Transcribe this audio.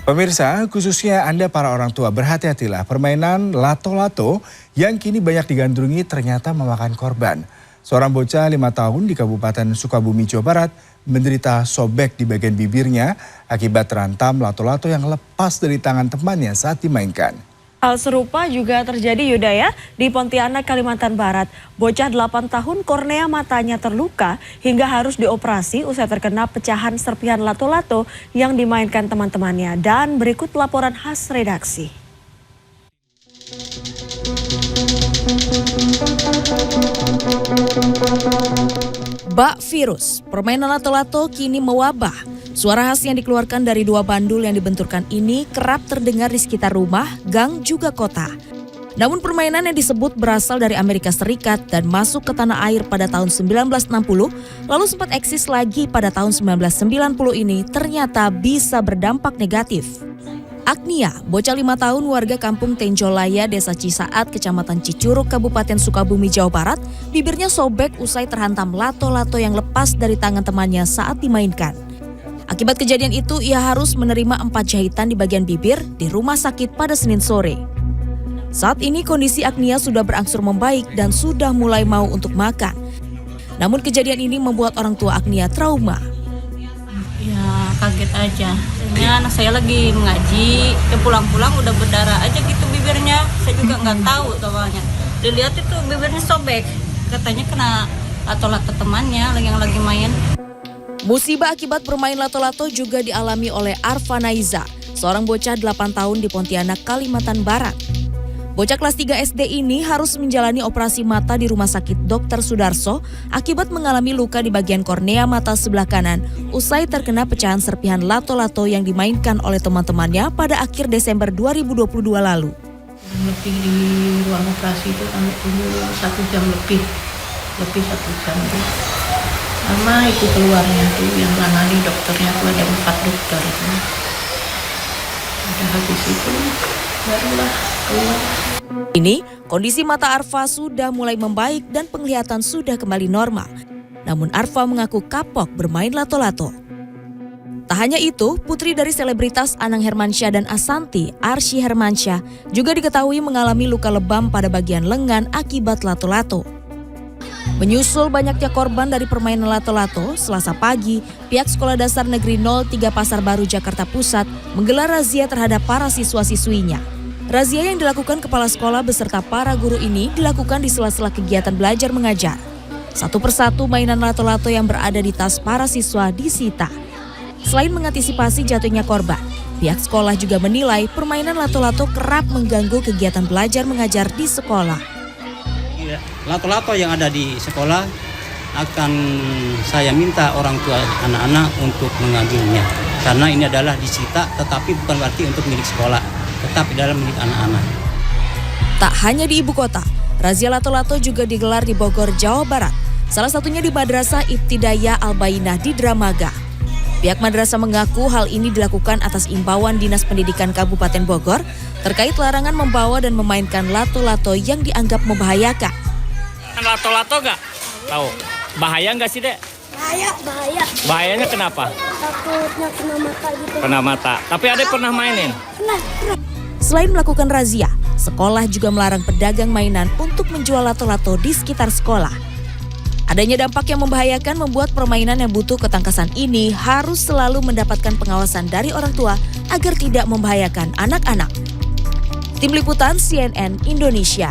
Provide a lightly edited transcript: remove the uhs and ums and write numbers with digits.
Pemirsa, khususnya Anda para orang tua, berhati-hatilah permainan lato-lato yang kini banyak digandrungi ternyata memakan korban. Seorang bocah 5 tahun di Kabupaten Sukabumi, Jawa Barat menderita sobek di bagian bibirnya akibat terantam lato-lato yang lepas dari tangan temannya saat dimainkan. Hal serupa juga terjadi Yuda ya di Pontianak, Kalimantan Barat. Bocah 8 tahun kornea matanya terluka hingga harus dioperasi usai terkena pecahan serpihan lato-lato yang dimainkan teman-temannya. Dan berikut laporan khas redaksi. Bak virus, permainan lato-lato kini mewabah. Suara khas yang dikeluarkan dari 2 bandul yang dibenturkan ini kerap terdengar di sekitar rumah, gang, juga kota. Namun permainan yang disebut berasal dari Amerika Serikat dan masuk ke tanah air pada tahun 1960, lalu sempat eksis lagi pada tahun 1990 ini ternyata bisa berdampak negatif. Agnia, bocah 5 tahun warga kampung Tenjolaya, Desa Cisaat, Kecamatan Cicurug, Kabupaten Sukabumi, Jawa Barat, bibirnya sobek usai terhantam lato-lato yang lepas dari tangan temannya saat dimainkan. Akibat kejadian itu, ia harus menerima 4 jahitan di bagian bibir di rumah sakit pada Senin sore. Saat ini kondisi Agnia sudah berangsur membaik dan sudah mulai mau untuk makan. Namun kejadian ini membuat orang tua Agnia trauma. Ya kaget aja. Ini anak saya lagi mengaji, pulang-pulang udah berdarah aja gitu bibirnya. Saya juga nggak tahu awalnya. Dilihat itu bibirnya sobek. Katanya kena lato-lato temannya yang lagi main. Musibah akibat bermain lato-lato juga dialami oleh Arfa Naiza, seorang bocah 8 tahun di Pontianak, Kalimantan Barat. Bocah kelas 3 SD ini harus menjalani operasi mata di Rumah Sakit Dr. Sudarso akibat mengalami luka di bagian kornea mata sebelah kanan usai terkena pecahan serpihan lato-lato yang dimainkan oleh teman-temannya pada akhir Desember 2022 lalu. Lebih di ruang operasi itu kami tunggu 1 jam lebih 1 jam itu. Sama itu keluarnya tuh yang menangani dokternya tuh ada 4 dokter itu. Udah habis itu barulah keluar. Ini kondisi mata Arfa sudah mulai membaik dan penglihatan sudah kembali normal. Namun Arfa mengaku kapok bermain lato-lato. Tak hanya itu, putri dari selebritas Anang Hermansyah dan Asanti, Arsy Hermansyah, juga diketahui mengalami luka lebam pada bagian lengan akibat lato-lato. Menyusul banyaknya korban dari permainan lato-lato, Selasa pagi, pihak Sekolah Dasar Negeri 03 Pasar Baru, Jakarta Pusat menggelar razia terhadap para siswa-siswinya. Razia yang dilakukan kepala sekolah beserta para guru ini dilakukan di sela-sela kegiatan belajar mengajar. Satu persatu mainan lato-lato yang berada di tas para siswa disita. Selain mengantisipasi jatuhnya korban, pihak sekolah juga menilai permainan lato-lato kerap mengganggu kegiatan belajar mengajar di sekolah. Lato-lato yang ada di sekolah akan saya minta orang tua anak-anak untuk mengambilnya. Karena ini adalah disita tetapi bukan berarti untuk milik sekolah, tetapi dalam milik anak-anak. Tak hanya di ibu kota, razia lato-lato juga digelar di Bogor, Jawa Barat. Salah satunya di Madrasah Ibtidaiyah Al-Bainah di Dramaga. Pihak madrasah mengaku hal ini dilakukan atas imbauan Dinas Pendidikan Kabupaten Bogor terkait larangan membawa dan memainkan lato-lato yang dianggap membahayakan. Lato-lato nggak? Tahu. Bahaya nggak sih, Dek? Bahaya. Bahayanya kenapa? Takutnya kena mata gitu. Kena mata. Tapi Adek pernah mainin? Pernah. Selain melakukan razia, sekolah juga melarang pedagang mainan untuk menjual lato-lato di sekitar sekolah. Adanya dampak yang membahayakan membuat permainan yang butuh ketangkasan ini harus selalu mendapatkan pengawasan dari orang tua agar tidak membahayakan anak-anak. Tim Liputan CNN Indonesia.